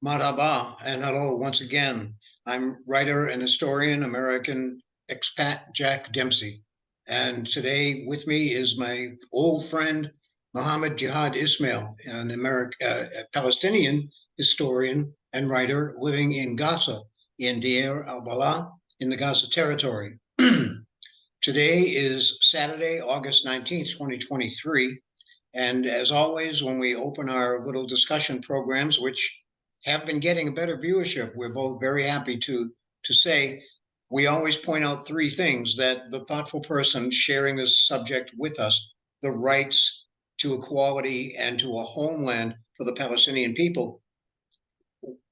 Marhaba and hello once again. I'm writer and historian, American expat Jack Dempsey. And today with me is my old friend, Muhammad Jihad Ismael, a Palestinian historian and writer living in Gaza, in Deir al-Balah, in the Gaza territory. Today is Saturday, August 19th, 2023. And as always, when we open our little discussion programs, which have been getting a better viewership, we're both very happy to say we always point out three things that the thoughtful person sharing this subject with us, the rights to equality and to a homeland for the Palestinian people,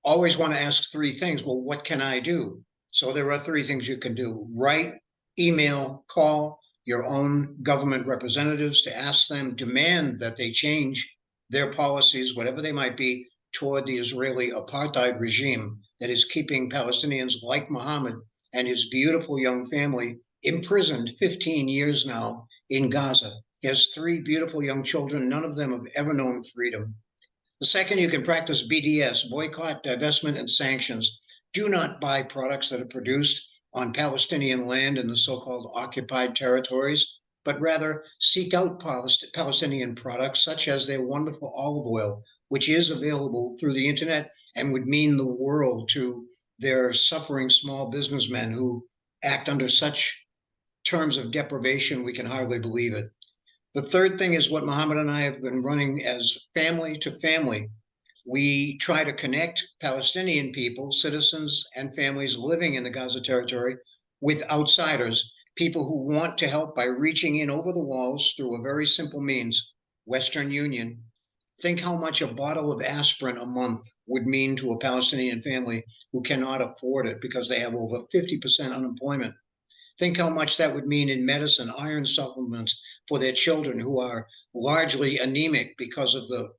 always want to ask three things. Well, what can I do? So there are three things you can do: write, email, call your own government representatives to ask them, demand that they change their policies, whatever they might be, toward the Israeli apartheid regime that is keeping Palestinians like Muhammad and his beautiful young family imprisoned 15 years now in Gaza. He has three beautiful young children. None of them have ever known freedom. The second, you can practice BDS, boycott, divestment, and sanctions. Do not buy products that are produced on Palestinian land in the so-called occupied territories, but rather seek out Palestinian products such as their wonderful olive oil, which is available through the internet and would mean the world to their suffering small businessmen who act under such terms of deprivation we can hardly believe it. The third thing is what Muhammad and I have been running as family to family. We try to connect Palestinian people, citizens and families living in the Gaza territory with outsiders, people who want to help by reaching in over the walls through a very simple means, Western Union. Think how much a bottle of aspirin a month would mean to a Palestinian family who cannot afford it because they have over 50% unemployment. Think how much that would mean in medicine, iron supplements for their children who are largely anemic because of the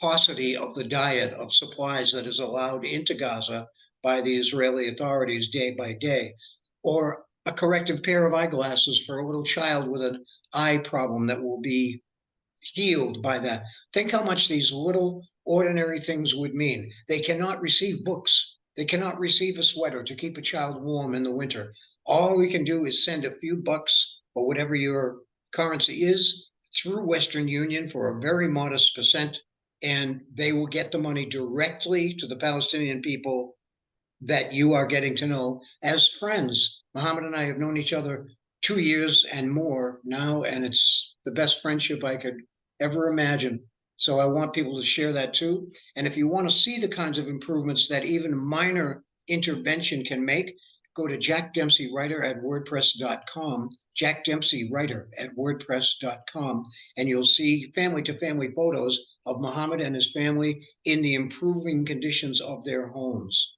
paucity of the diet of supplies that is allowed into Gaza by the Israeli authorities day by day, or a corrective pair of eyeglasses for a little child with an eye problem that will be healed by that. Think how much these little ordinary things would mean. They cannot receive books. They cannot receive a sweater to keep a child warm in the winter. All we can do is send a few bucks or whatever your currency is through Western Union for a very modest percent, and they will get the money directly to the Palestinian people that you are getting to know as friends. Muhammad and I have known each other 2 years and more now, and it's the best friendship I could ever imagine. So I want people to share that too. And if you want to see the kinds of improvements that even minor intervention can make, go to jackdempseywriter@wordpress.com, jackdempseywriter@wordpress.com, and you'll see family-to-family photos of Muhammad and his family in the improving conditions of their homes.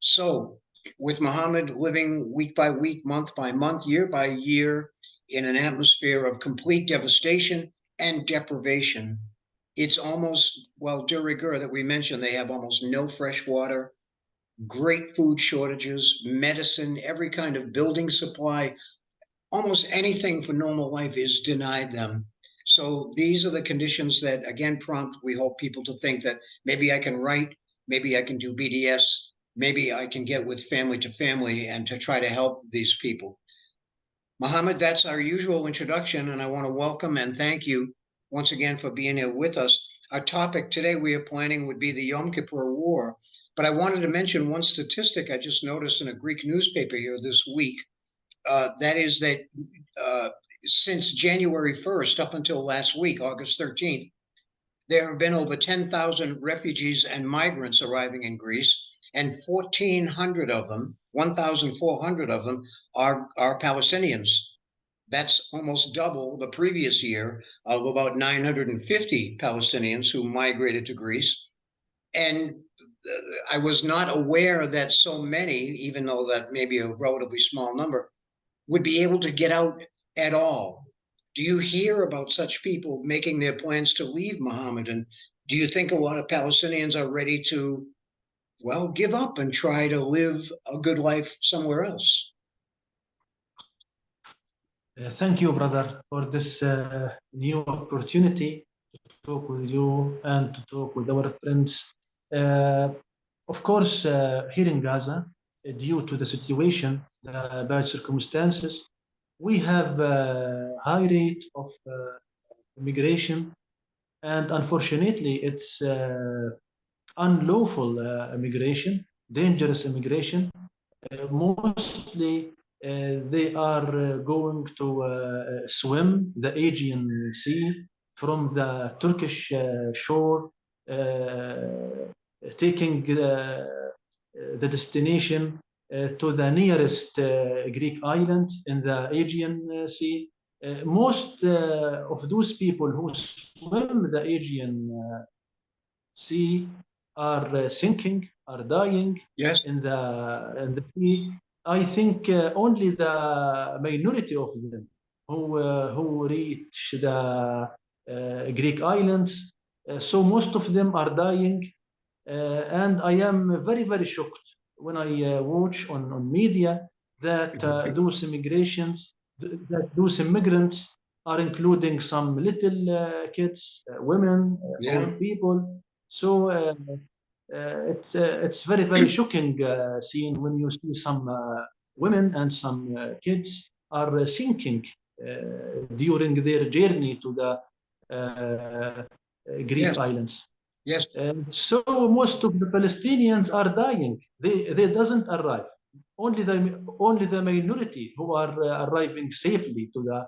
So with Muhammad living week by week, month by month, year by year, in an atmosphere of complete devastation and deprivation, it's almost, well, de rigueur that we mentioned, they have almost no fresh water, great food shortages, medicine, every kind of building supply, almost anything for normal life is denied them. So these are the conditions that, again, prompt, we hope, people to think that maybe I can write, maybe I can do BDS, maybe I can get with family to family and to try to help these people. Muhammad, that's our usual introduction, and I want to welcome and thank you once again for being here with us. Our topic today we are planning would be the Yom Kippur War, but I wanted to mention one statistic I just noticed in a Greek newspaper here this week. That is that since January 1st up until last week, August 13th, there have been over 10,000 refugees and migrants arriving in Greece, and 1,400 of them, 1,400 of them are Palestinians. That's almost double the previous year of about 950 Palestinians who migrated to Greece. And I was not aware that so many, even though that may be a relatively small number, would be able to get out at all. Do you hear about such people making their plans to leave, Muhammad? And do you think a lot of Palestinians are ready to, well, give up and try to live a good life somewhere else? Thank you, brother, for this new opportunity to talk with you and to talk with our friends. Of course, here in Gaza, due to the situation, the bad circumstances, we have a high rate of immigration, and unfortunately, it's unlawful immigration, dangerous immigration. Mostly, they are going to swim the Aegean Sea from the Turkish shore, taking the destination to the nearest Greek island in the Aegean Sea. Most of those people who swim the Aegean Sea are sinking, are dying Yes. in the sea. I think only the minority of them who reach the Greek islands. So most of them are dying, and I am very shocked when I watch on media that those immigrations, that those immigrants are including some little kids, women, Yeah. old people. So it's very shocking seeing when you see some women and some kids are sinking during their journey to the Greek Yes. islands. Yes. So most of the Palestinians are dying. They doesn't arrive. Only the minority who are arriving safely to the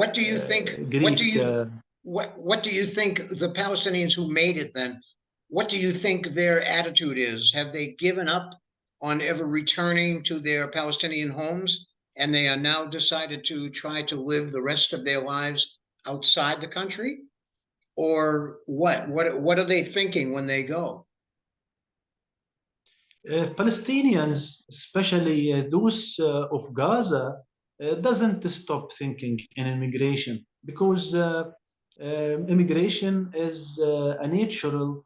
What do you think? What do Greek. you what do you think the Palestinians who made it then? What do you think their attitude is? Have they given up on ever returning to their Palestinian homes, and they are now decided to try to live the rest of their lives outside the country? Or what? What are they thinking when they go? Palestinians, especially those of Gaza, doesn't stop thinking in immigration because immigration is a natural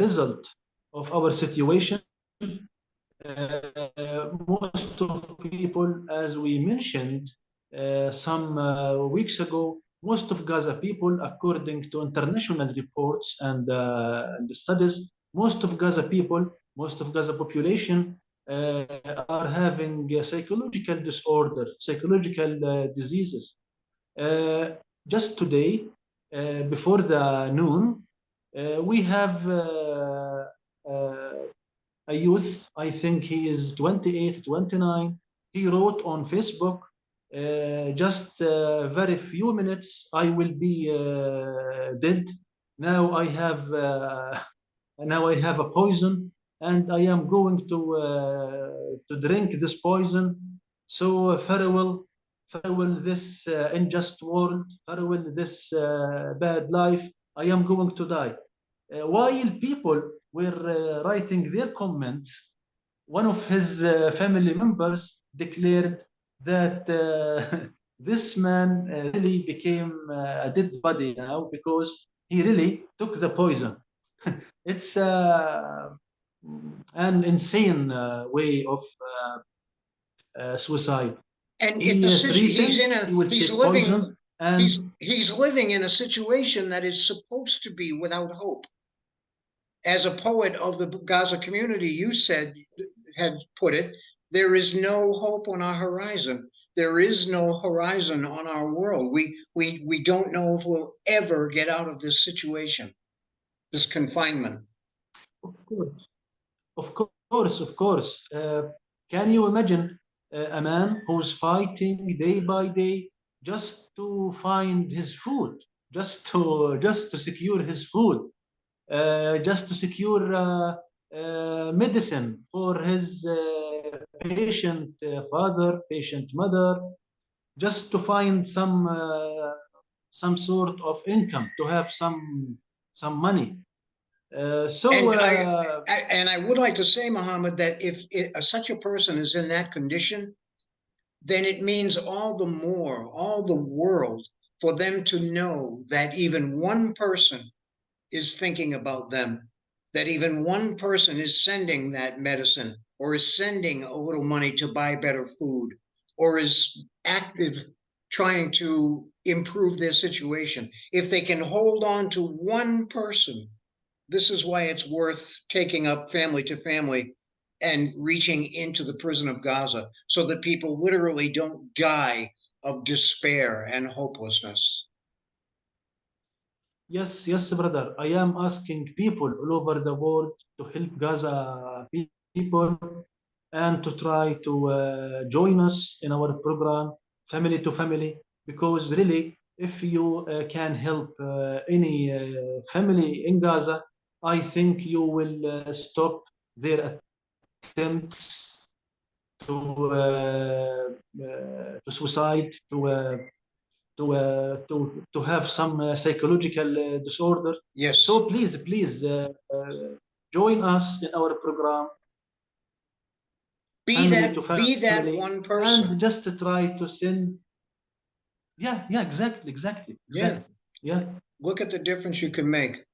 result of our situation. Most of people, as we mentioned some weeks ago, most of Gaza people, according to international reports and studies, most of Gaza people, most of Gaza population are having a psychological disorder, psychological diseases. Just today, before the noon, we have a youth, I think he is 28, 29. He wrote on Facebook, just very few minutes, I will be dead. Now I have a poison, and I am going to drink this poison. So farewell this unjust world, farewell this bad life. I am going to die. While people were writing their comments, one of his family members declared that this man really became a dead body now because he really took the poison. It's an insane way of suicide. And if the He he's threatened in he a will he's take poison, living and he's living in a situation that is supposed to be without hope. As a poet of the Gaza community, you said had put it, there is no hope on our horizon. There is no horizon on our world. We don't know if we'll ever get out of this situation, this confinement. of course, of course. Can you imagine a man who's fighting day by day just to find his food, just to secure his food, just to secure medicine for his patient father, patient mother, just to find some sort of income, to have some money. So And I would like to say, Muhammad, that if such a person is in that condition, then it means all the more, all the world, for them to know that even one person is thinking about them, that even one person is sending that medicine or is sending a little money to buy better food or is active trying to improve their situation. If they can hold on to one person, This is why it's worth taking up family to family and reaching into the prison of Gaza so that people literally don't die of despair and hopelessness. Yes, yes, brother. I am asking people all over the world to help Gaza people and to try to join us in our program, family to family, because really, if you can help any family in Gaza, I think you will stop their attempts to suicide, to have some psychological disorder. Yes. So please join us in our program, family to Be that family, one person. and just try to send. Yeah, Yeah. Yeah. Look at the difference you can make.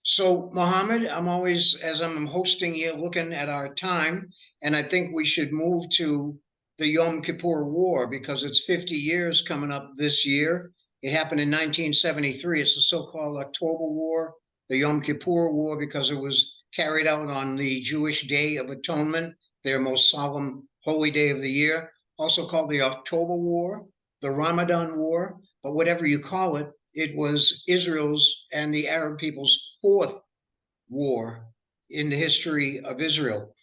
So, Mohammed, I'm always, as I'm hosting you, looking at our time, and I think we should move to the Yom Kippur War because it's 50 years coming up this year. It happened in 1973. It's the so-called October War, the Yom Kippur War, because it was carried out on the Jewish Day of Atonement, their most solemn holy day of the year, also called the October War, the Ramadan War, but whatever you call it, it was Israel's and the Arab people's fourth war in the history of Israel.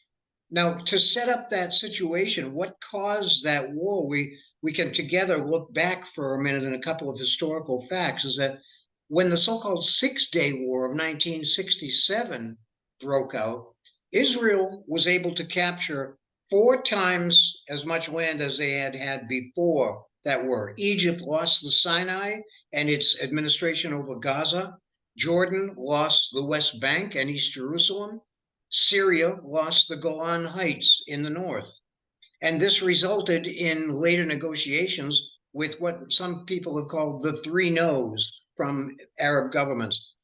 Now, to set up that situation, what caused that war? We can together look back for a minute and a couple of historical facts. Is that when the so-called Six-Day War of 1967 broke out, Israel was able to capture 4 times as much land as they had had before that war. Egypt lost the Sinai and its administration over Gaza. Jordan lost the West Bank and East Jerusalem. Syria lost the Golan Heights in the north. And this resulted in later negotiations with what some people have called the three no's from Arab governments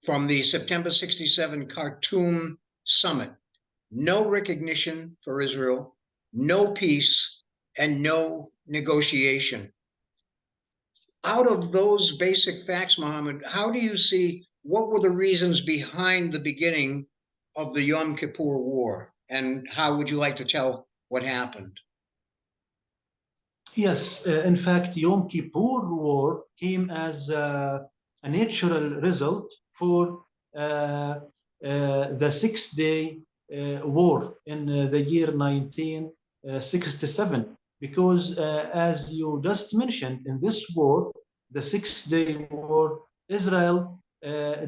from the September 67 Khartoum summit. No recognition for Israel, no peace, and no negotiation. Out of those basic facts, Mohammed, how do you see what were the reasons behind the beginning of the Yom Kippur War? And how would you like to tell what happened? Yes, in fact, Yom Kippur War came as a natural result for the Six-Day War in the year 1967. Because, as you just mentioned, in this war, the Six-Day War, Israel,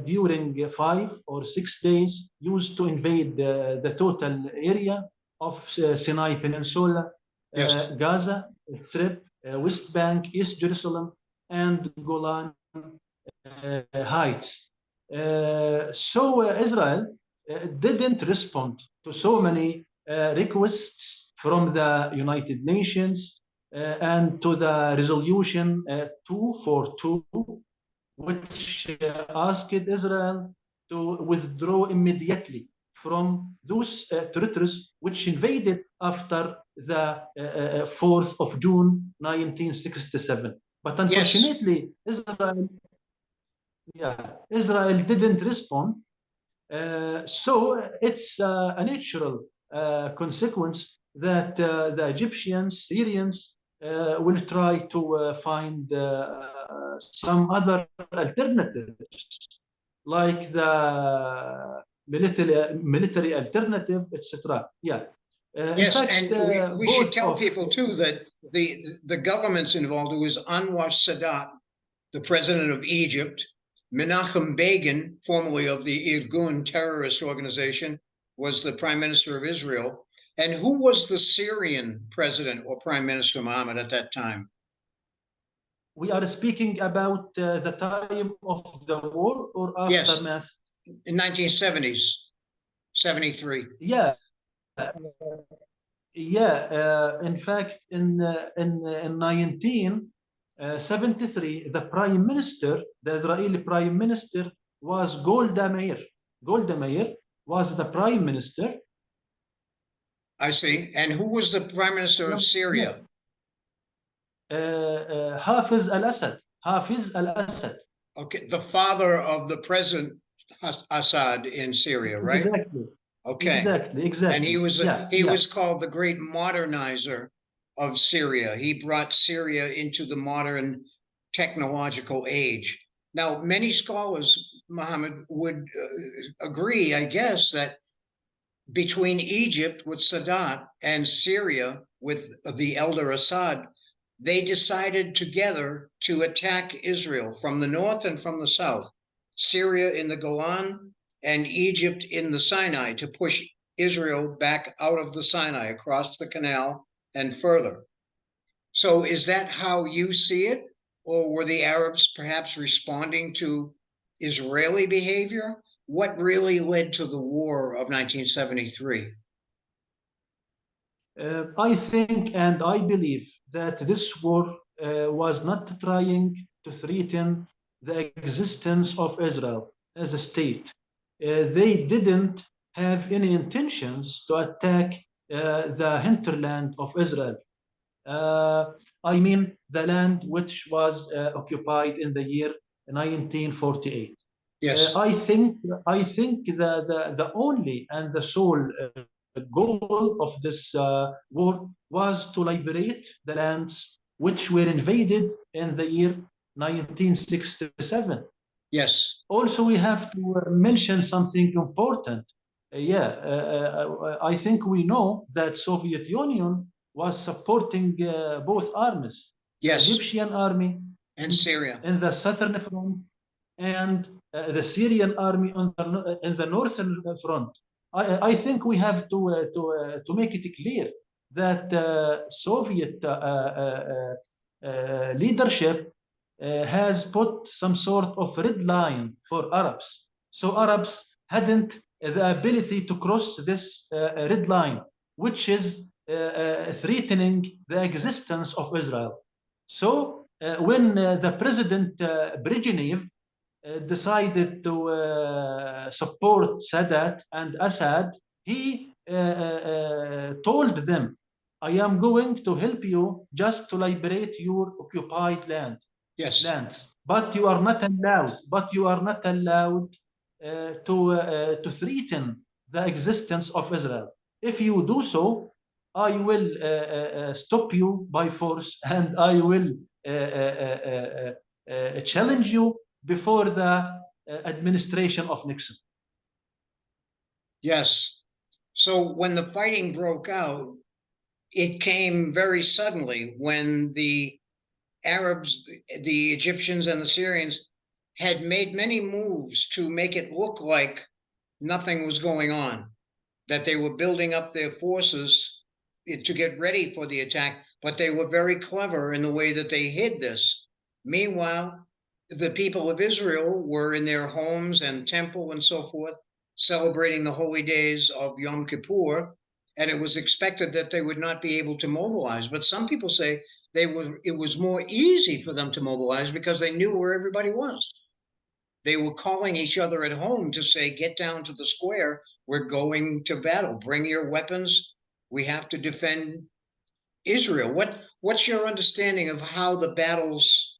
during 5 or 6 days, used to invade the total area of Sinai Peninsula, Yes. Gaza Strip, West Bank, East Jerusalem, and Golan Heights. So Israel didn't respond to so many requests from the United Nations and to the resolution 242, which asked Israel to withdraw immediately from those territories which invaded after the 4th of June 1967. But unfortunately, yes, Israel didn't respond. So it's a natural consequence that the Egyptians, Syrians will try to find some other alternatives, like the military alternative, etc. Yeah. In Yes, fact, and we should both tell of people too that the governments involved, it was Anwar Sadat, the president of Egypt, Menachem Begin, formerly of the Irgun terrorist organization, was the prime minister of Israel. And who was the Syrian president or prime minister, Mohammed, at that time? We are speaking about the time of the war or aftermath? Yes, in 1970s, 73. Yeah, in fact, in 1973, the Israeli prime minister was Golda Meir. Golda Meir was the prime minister. I see. And who was the prime minister of Syria? Hafiz al-Assad. Hafiz al-Assad. Okay, the father of the present Assad in Syria, right? Exactly, Okay. exactly, And exactly. Yeah, he yeah. was called the great modernizer of Syria. He brought Syria into the modern technological age. Now, many scholars, Muhammad, would agree, I guess, that between Egypt with Sadat and Syria with the elder Assad, they decided together to attack Israel from the north and from the south, Syria in the Golan and Egypt in the Sinai, to push Israel back out of the Sinai across the canal and further. So is that how you see it? Or were the Arabs perhaps responding to Israeli behavior? What really led to the war of 1973? I think and I believe that this war was not trying to threaten the existence of Israel as a state. They didn't have any intentions to attack the hinterland of Israel. Uh, I mean, the land which was occupied in the year 1948. Yes, I think the only and the sole goal of this war was to liberate the lands which were invaded in the year 1967. yes, Also, we have to mention something important. I think we know that Soviet Union was supporting both armies, the yes, Egyptian army and Syria. in the southern front and the Syrian army on in the northern front. I think we have to make it clear that Soviet leadership has put some sort of red line for Arabs. So Arabs hadn't the ability to cross this red line, which is threatening the existence of Israel. So when the President Brezhnev decided to support Sadat and Assad, he told them, I am going to help you just to liberate your occupied Yes, lands, but you are not allowed to threaten the existence of Israel. If you do so, I will stop you by force and I will challenge you before the administration of Nixon. yes. So when the fighting broke out, it came very suddenly when the Arabs, the Egyptians, and the Syrians had made many moves to make it look like nothing was going on, that they were building up their forces to get ready for the attack, but they were very clever in the way that they hid this. Meanwhile, the people of Israel were in their homes and temple and so forth, celebrating the holy days of Yom Kippur, and it was expected that they would not be able to mobilize. But some people say it was more easy for them to mobilize because they knew where everybody was. They were calling each other at home to say, get down to the square. We're going to battle. Bring your weapons. We have to defend Israel. What's your understanding of how the battles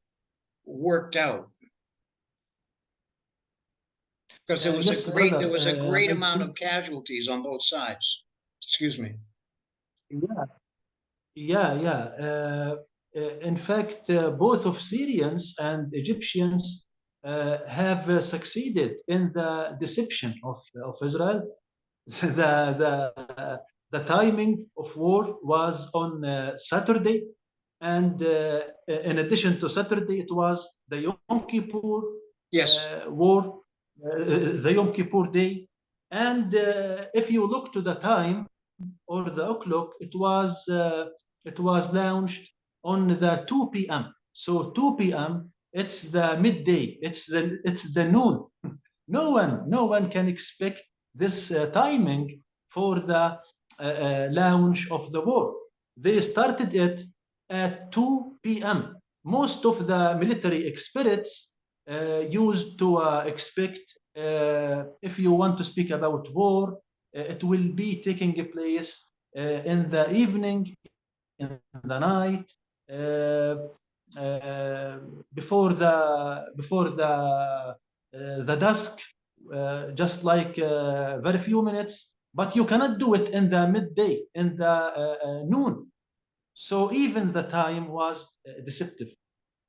worked out? Because Yes, brother. there was a great I amount think, of casualties on both sides. Excuse me. yeah, yeah. In fact, both of Syrians and Egyptians have succeeded in the deception of Israel. The timing of war was on Saturday, and in addition to Saturday, it was the Yom Kippur Yes, war, the Yom Kippur day. And if you look to the time or the o'clock, it was launched on the 2 p.m. So 2 p.m. it's the midday. It's the noon. No one can expect this timing for the launch of the war. They started it at 2 p.m. Most of the military experts used to expect, if you want to speak about war, it will be taking place in the evening, in the night, uh, before the dusk, just like very few minutes, but you cannot do it in the midday, in the noon. So even the time was deceptive,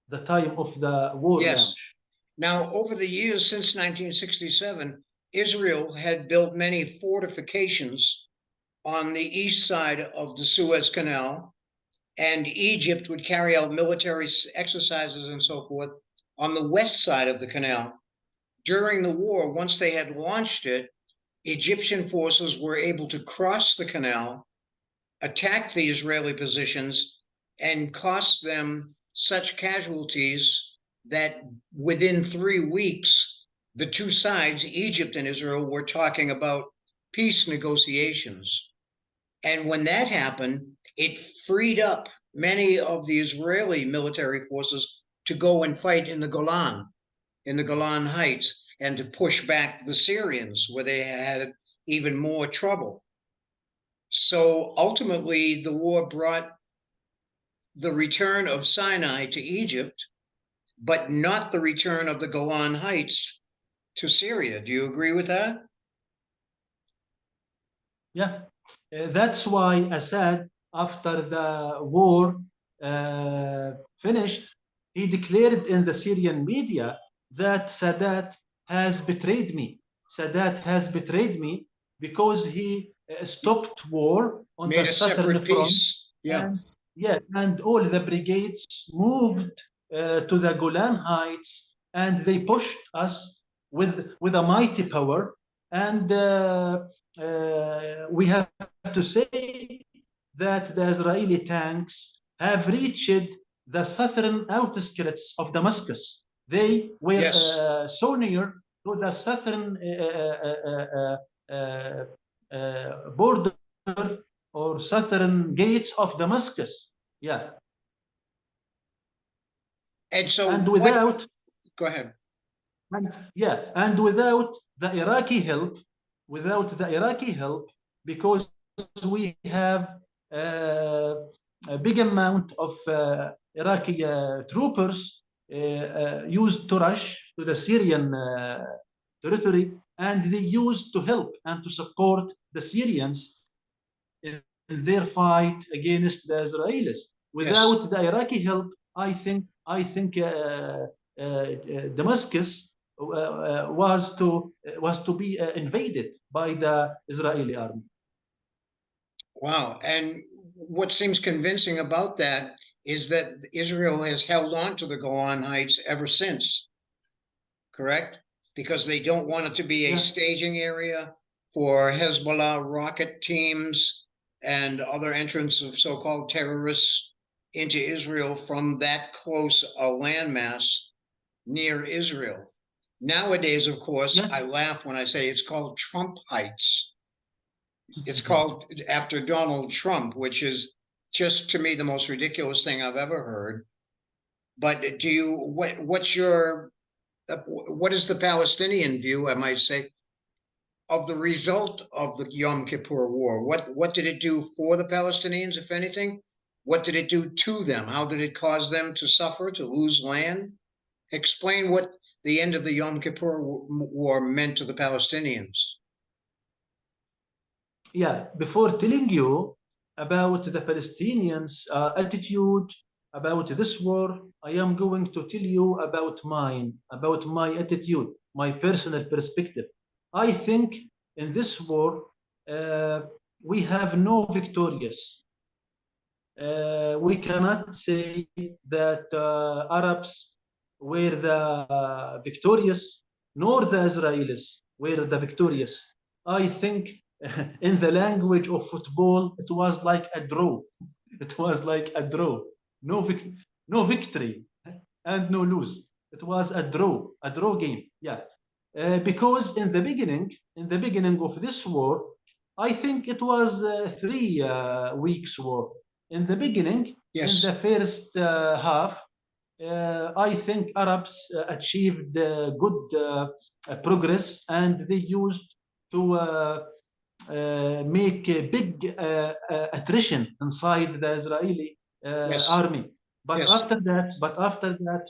the time of the war Yes. launch. Now, over the years since 1967, Israel had built many fortifications on the east side of the Suez Canal, and Egypt would carry out military exercises and so forth on the west side of the canal. During the war, once they had launched it, Egyptian forces were able to cross the canal, attack the Israeli positions, and cost them such casualties that within 3 weeks, the two sides, Egypt and Israel, were talking about peace negotiations. And when that happened, it freed up many of the Israeli military forces to go and fight in the Golan Heights, and to push back the Syrians, where they had even more trouble. So ultimately, the war brought the return of Sinai to Egypt, but not the return of the Golan Heights to Syria. Do you agree with that? Yeah, that's why Assad, after the war finished, he declared in the Syrian media that Sadat has betrayed me. Sadat has betrayed me because he stopped war on Made the a southern separate front, peace. Yeah. and yeah, and all the brigades moved to the Golan Heights, and they pushed us with a mighty power. And we have to say that the Israeli tanks have reached the southern outskirts of Damascus. They were Yes. so near to the southern border or southern gates of Damascus. Yeah. And so And what? without, Go ahead. and yeah, and without the Iraqi help, because we have a big amount of Iraqi troopers used to rush to the Syrian territory, and they used to help and to support the Syrians in their fight against the Israelis. Yes. Without the Iraqi help, I think Damascus was to be invaded by the Israeli army. Wow. And what seems convincing about that is that Israel has held on to the Golan Heights ever since, correct? Because they don't want it to be a Yeah, staging area for Hezbollah rocket teams and other entrants of so-called terrorists into Israel from that close a landmass near Israel. Nowadays, of course, yeah. I laugh when I say it's called Trump Heights. It's called after Donald Trump, which is just to me the most ridiculous thing I've ever heard. But do you what's your what is the Palestinian view, I might say, of the result of the Yom Kippur War? What did it do for the Palestinians, if anything? What did it do to them? How did it cause them to suffer, to lose land? Explain what the end of the Yom Kippur War meant to the Palestinians. Yeah, before telling you about the Palestinians' attitude about this war, I am going to tell you about mine, about my attitude, my personal perspective. I think in this war, uh, we have no victorious. We cannot say that Arabs were the victorious, nor the Israelis were the victorious. I think in the language of football, it was like a draw. It was like a draw. No, no victory and no lose. It was a draw game. Yeah, because in the beginning of this war, I think it was 3 weeks war. In the beginning, in the Yes. first half, I think Arabs achieved good progress, and they used to make a big attrition inside the Israeli Yes. army. Yes. But after that,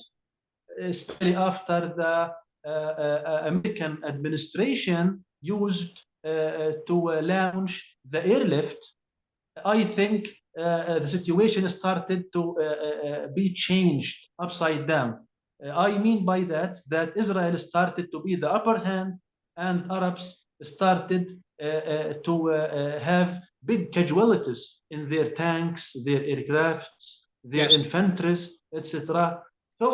especially after the American administration used to launch the airlift, I think the situation started to be changed upside down. I mean by that Israel started to be the upper hand, and Arabs started to have big casualties in their tanks, their aircrafts, their Yes. infantry, etc. So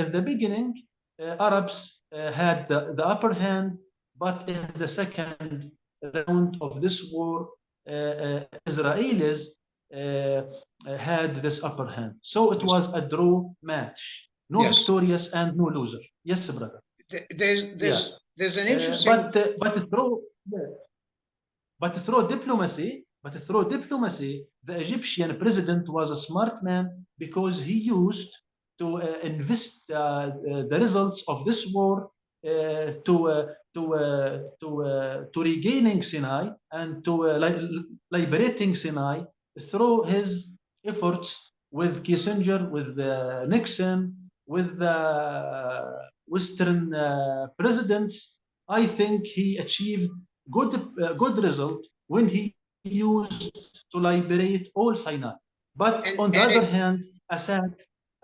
in the beginning, Arabs had the upper hand, but in the second round of this war, Israelis had this upper hand. So it was a draw match. No Yes. victorious and no loser. Yes, brother. There's an interesting. But through diplomacy, the Egyptian president was a smart man because he used to invest the results of this war to regaining Sinai and to liberating Sinai through his efforts with Kissinger, with Nixon, with the Western presidents. I think he achieved good result when he used to liberate all Sinai. But on the other hand,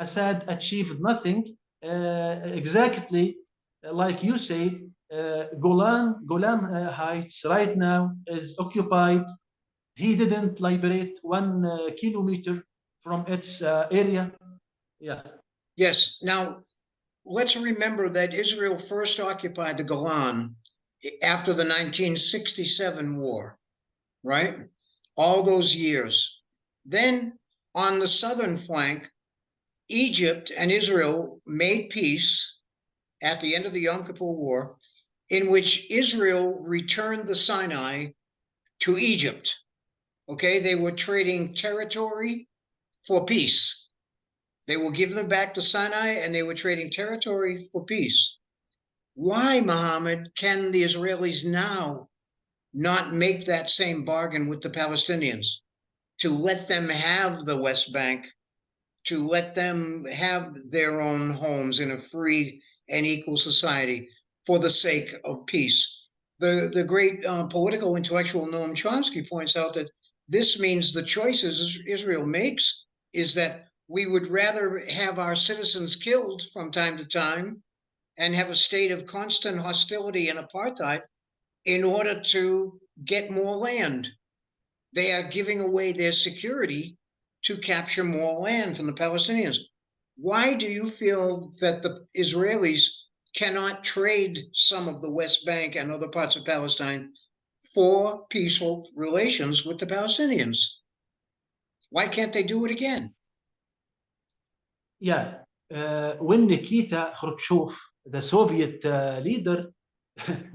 Assad achieved nothing. Exactly like you said, Golan Heights right now is occupied. He didn't liberate 1 kilometer from its area. Yeah. Yes. Now, let's remember that Israel first occupied the Golan after the 1967 war, right? All those years. Then on the southern flank, Egypt and Israel made peace at the end of the Yom Kippur War, in which Israel returned the Sinai to Egypt. Okay, they were trading territory for peace. They will give them back to Sinai, and they were trading territory for peace. Why, Muhammad, can the Israelis now not make that same bargain with the Palestinians to let them have the West Bank, to let them have their own homes in a free and equal society for the sake of peace? The great political intellectual Noam Chomsky points out that this means the choices Israel makes is that we would rather have our citizens killed from time to time and have a state of constant hostility and apartheid in order to get more land. They are giving away their security to capture more land from the Palestinians. Why do you feel that the Israelis cannot trade some of the West Bank and other parts of Palestine for peaceful relations with the Palestinians? Why can't they do it again? Yeah. When Nikita Khrushchev, the Soviet leader,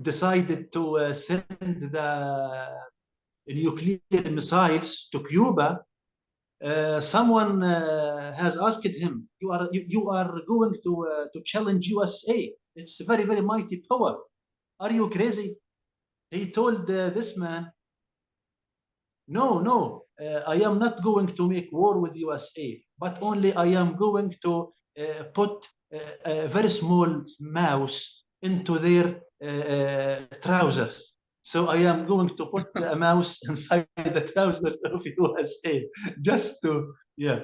decided to send the nuclear missiles to Cuba, someone has asked him, you are going to challenge USA. It's a very, very mighty power. Are you crazy? He told this man, no, I am not going to make war with USA, but only I am going to put a very small mouse into their trousers. So I am going to put a mouse inside the trousers of USA just to, yeah.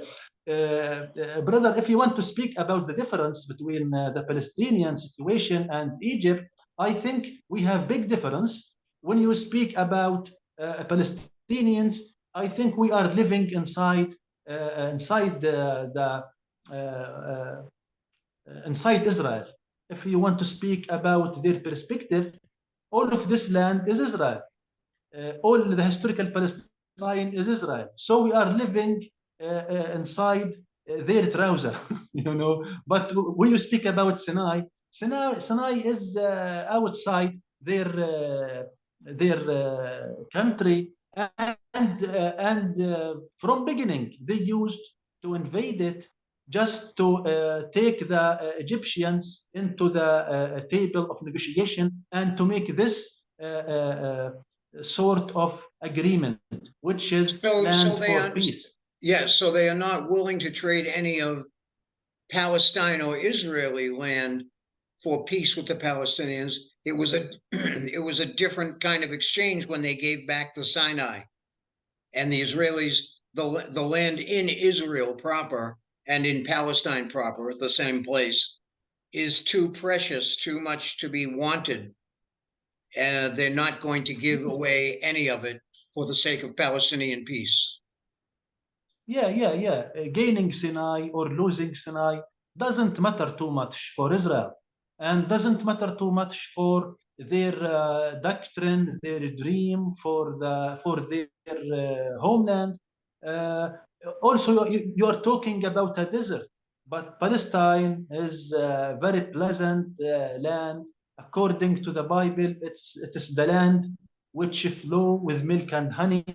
Brother, if you want to speak about the difference between the Palestinian situation and Egypt, I think we have big difference. When you speak about Palestinians, I think we are living inside inside Israel. If you want to speak about their perspective, all of this land is Israel. All the historical Palestine is Israel. So we are living inside their trouser, you know. But when you speak about Sinai is outside their country, and from beginning they used to invade it just to take the Egyptians into the table of negotiation and to make this sort of agreement, which is land for peace. Yes, so they are not willing to trade any of Palestine or Israeli land for peace with the Palestinians. It was a it was a different kind of exchange when they gave back the Sinai and the Israelis the land in Israel proper and in Palestine proper at the same place is too precious, too much to be wanted. And they're not going to give away any of it for the sake of Palestinian peace. Yeah. Gaining Sinai or losing Sinai doesn't matter too much for Israel, and doesn't matter too much for their doctrine, their dream for their homeland. Uh, Also, you are talking about a desert, but Palestine is a very pleasant land. According to the Bible, it is the land which flow with milk and honey.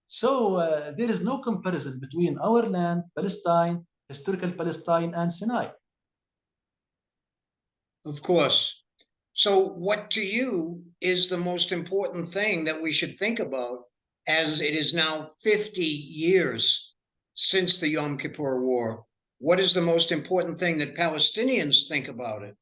So there is no comparison between our land, Palestine, historical Palestine, and Sinai. Of course. So, what to you is the most important thing that we should think about as it is now 50 years since the Yom Kippur War? What is the most important thing that Palestinians think about it?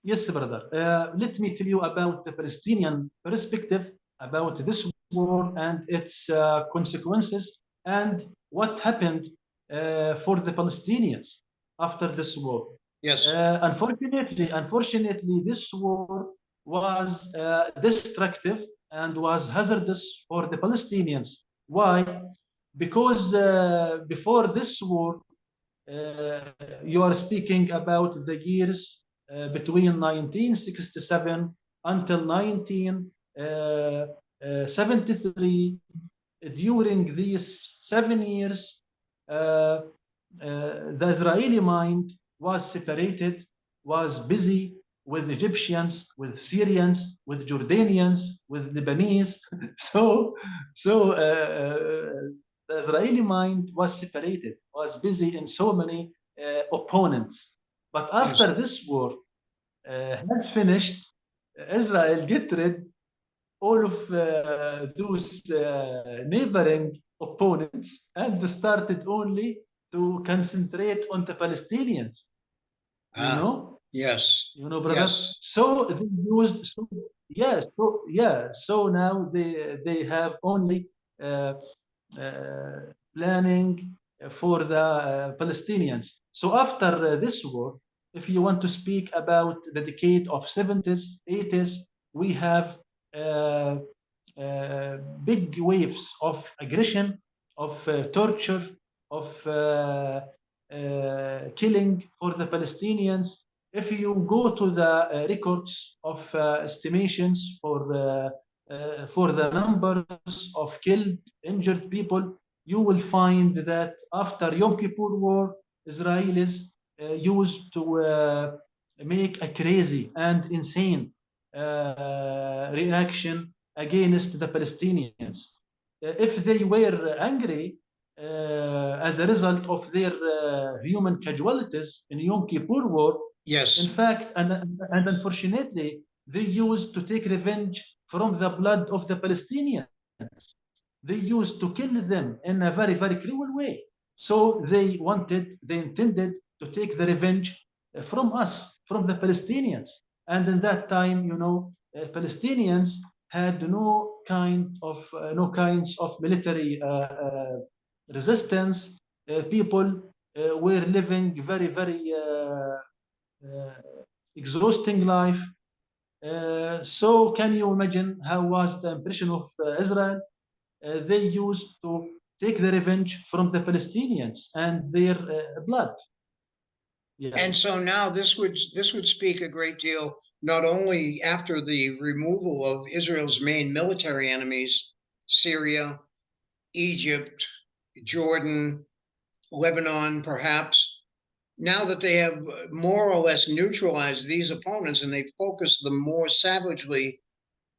Yes, brother. Let me tell you about the Palestinian perspective about this war and its consequences and what happened for the Palestinians after this war. Yes. Unfortunately, this war was destructive and was hazardous for the Palestinians. Why? Because before this war, you are speaking about the years between 1967 until 1973. During these 7 years, the Israeli mind was separated, was busy with Egyptians, with Syrians, with Jordanians, with Lebanese. The Israeli mind was separated, was busy in so many opponents. But after this war has finished, Israel get rid all of those neighboring opponents and started only to concentrate on the Palestinians. Yes. Brother. Yes. So they used. So now they have only planning for the Palestinians. So after this war, if you want to speak about the decade of 70s, 80s, we have big waves of aggression, of torture, of killing for the Palestinians. If you go to the records of estimations for the numbers of killed, injured people, you will find that after Yom Kippur War, Israelis used to make a crazy and insane reaction against the Palestinians. If they were angry as a result of their human casualties in Yom Kippur War, yes, in fact, and unfortunately, they used to take revenge from the blood of the Palestinians. They used to kill them in a very, very cruel way. So they intended to take the revenge from us, from the Palestinians. And in that time, Palestinians had no kinds of military resistance. People were living very, very exhausting life. So can you imagine how was the impression of Israel? They used to take the revenge from the Palestinians and their blood. Yeah. And so now this would speak a great deal not only after the removal of Israel's main military enemies, Syria, Egypt, Jordan, Lebanon, perhaps. Now that they have more or less neutralized these opponents and they focus them more savagely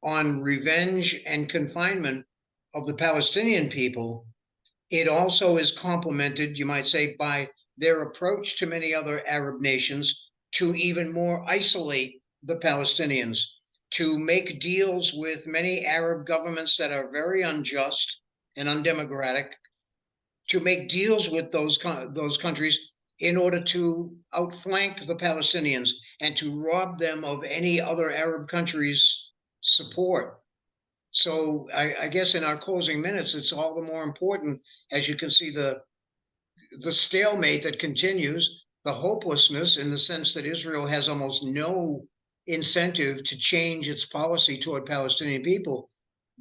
on revenge and confinement of the Palestinian people, it also is complemented, you might say, by their approach to many other Arab nations to even more isolate the Palestinians, to make deals with many Arab governments that are very unjust and undemocratic, to make deals with those countries in order to outflank the Palestinians and to rob them of any other Arab countries' support. So I guess in our closing minutes, it's all the more important, as you can see, the stalemate that continues, the hopelessness in the sense that Israel has almost no incentive to change its policy toward Palestinian people,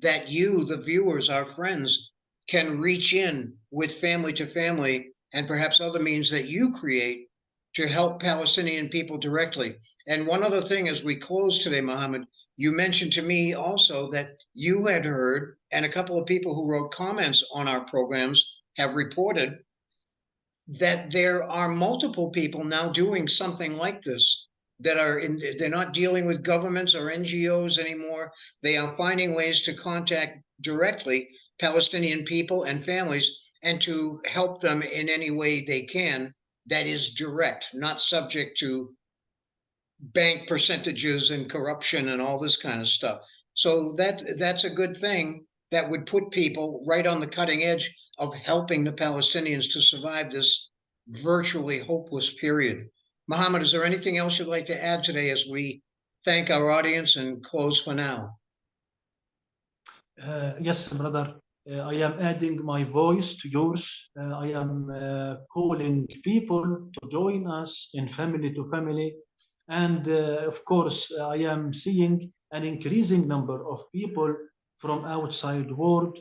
that you, the viewers, our friends, can reach in with family to family and perhaps other means that you create to help Palestinian people directly. And one other thing as we close today, Muhammad, you mentioned to me also that you had heard, and a couple of people who wrote comments on our programs have reported, that there are multiple people now doing something like this, that are they're not dealing with governments or NGOs anymore. They are finding ways to contact directly Palestinian people and families and to help them in any way they can that is direct, not subject to bank percentages and corruption and all this kind of stuff. So that's a good thing that would put people right on the cutting edge of helping the Palestinians to survive this virtually hopeless period. Muhammad, is there anything else you'd like to add today as we thank our audience and close for now? Yes, brother. I am adding my voice to yours. I am calling people to join us in family to family. And of course, I am seeing an increasing number of people from outside the world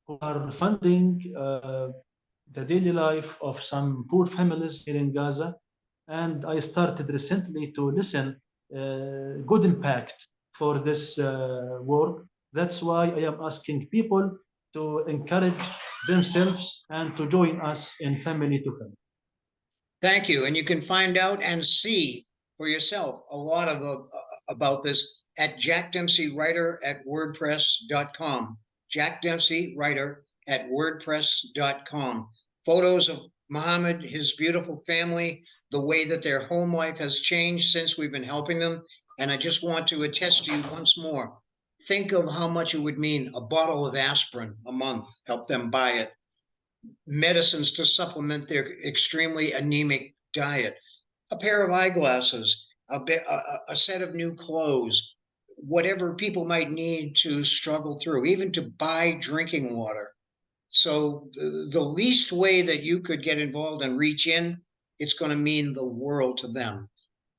who are funding the daily life of some poor families here in Gaza. And I started recently to listen good impact for this work. That's why I am asking people to encourage themselves and to join us in family to family. Thank you. And you can find out and see for yourself a lot of about this at Jack Dempsey Writer at WordPress.com. Jack Dempsey Writer at WordPress.com. Photos of Muhammad, his beautiful family, the way that their home life has changed since we've been helping them. And I just want to attest to you once more. Think of how much it would mean a bottle of aspirin a month, help them buy it, medicines to supplement their extremely anemic diet, a pair of eyeglasses, a set of new clothes, whatever people might need to struggle through, even to buy drinking water. So the least way that you could get involved and reach in, it's going to mean the world to them.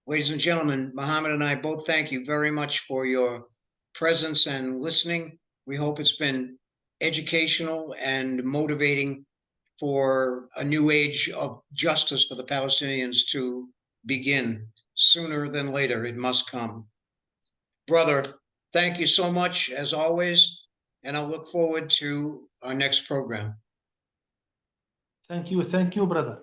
Ladies and gentlemen, Muhammad and I both thank you very much for your presence and listening. We hope it's been educational and motivating for a new age of justice for the Palestinians to begin. Sooner than later, it must come. Brother, thank you so much as always, and I'll look forward to our next program. Thank you, brother.